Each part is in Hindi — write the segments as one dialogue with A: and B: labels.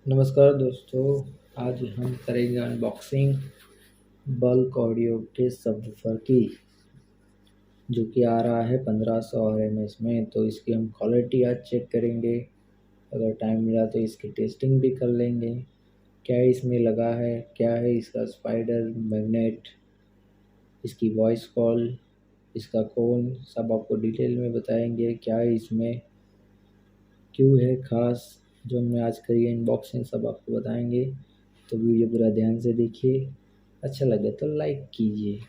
A: नमस्कार दोस्तों। आज हम करेंगे अनबॉक्सिंग बल्क ऑडियो के सबवूफर की, जो कि आ रहा है 1500 RMS में। तो इसकी हम क्वालिटी आज चेक करेंगे। अगर टाइम मिला तो इसकी टेस्टिंग भी कर लेंगे। क्या इसमें लगा है, क्या है इसका स्पाइडर मैग्नेट, इसकी वॉइस कॉल, इसका कौन, सब आपको डिटेल में बताएंगे। क्या है इसमें, क्यों है ख़ास, जो हमने आज करी है अनबॉक्सिंग, सब आपको बताएंगे। तो वीडियो पूरा ध्यान से देखिए। अच्छा लगे तो लाइक कीजिए।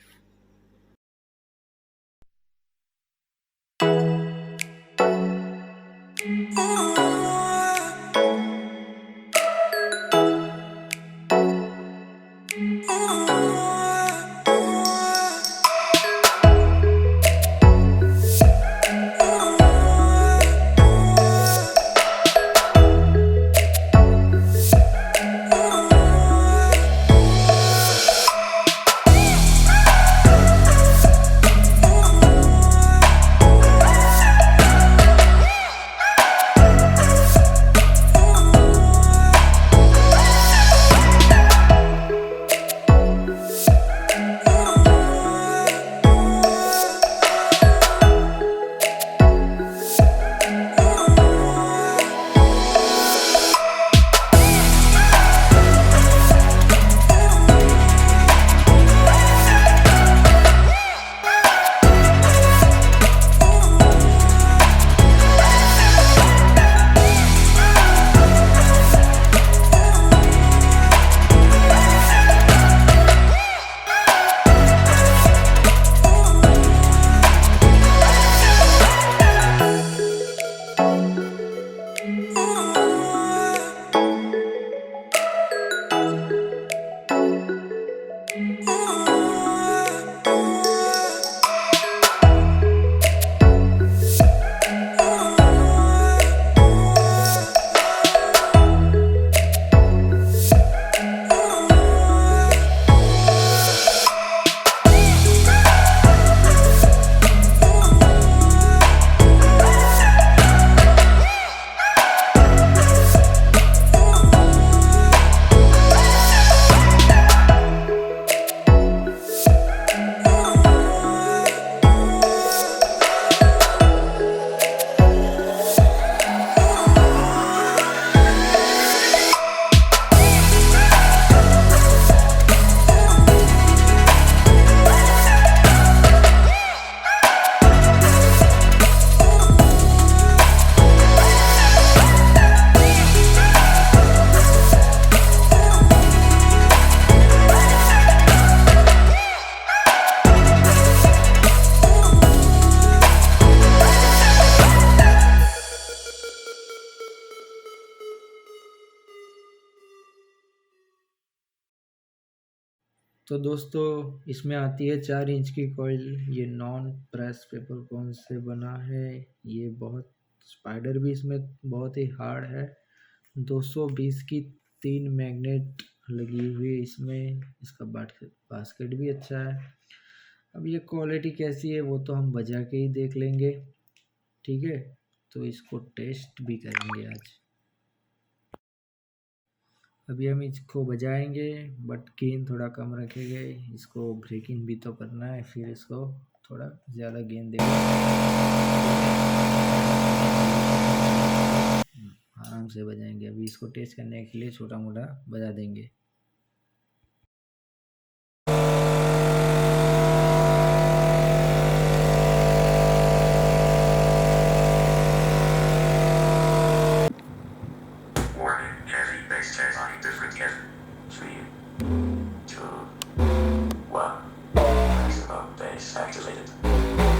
A: तो दोस्तों, इसमें आती है 4 इंच की कॉइल। ये नॉन प्रेस पेपर कौन से बना है। ये बहुत स्पाइडर भी इसमें बहुत ही हार्ड है। 220 की 3 मैग्नेट लगी हुई है इसमें। इसका बास्केट भी अच्छा है। अब ये क्वालिटी कैसी है वो तो हम बजा के ही देख लेंगे, ठीक है। तो इसको टेस्ट भी करेंगे आज। अभी हम इसको बजाएंगे, बट गेन थोड़ा कम रखेंगे। इसको ब्रेकिंग भी तो करना है, फिर इसको थोड़ा ज़्यादा गेन देंगे। आराम से बजाएंगे। अभी इसको टेस्ट करने के लिए छोटा मोटा बजा देंगे।
B: Activated.